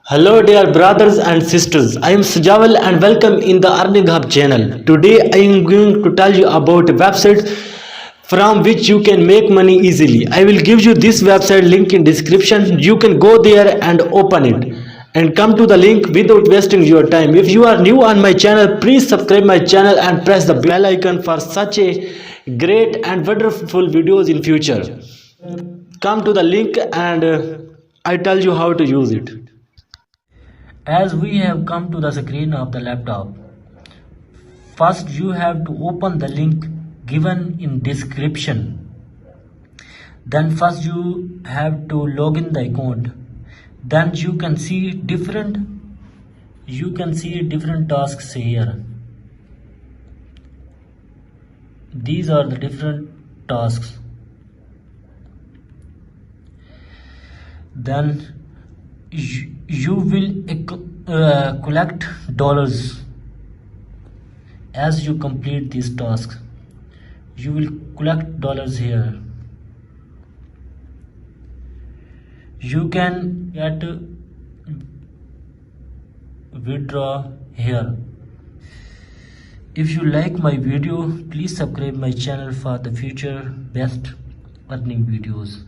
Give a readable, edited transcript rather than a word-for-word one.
Hello dear brothers and sisters, I am Sujawal and welcome in the Earning Hub channel. Today I am going to tell you about a website from which you can make money easily. I will give you this website link in description. You can go there and open it and come to the link without wasting your time. If you are new on my channel, please subscribe my channel and press the bell icon for such a great and wonderful videos in future. Come to the link and I tell you how to use it. As we have come to the screen of the laptop, first you have to open the link given in description. Then first you have to log in the account. Then you can see different tasks here. These are the different tasks. Then you will collect dollars as you complete these tasks. You will collect dollars here. You can get withdraw here. If you like my video, please subscribe my channel for the future best earning videos.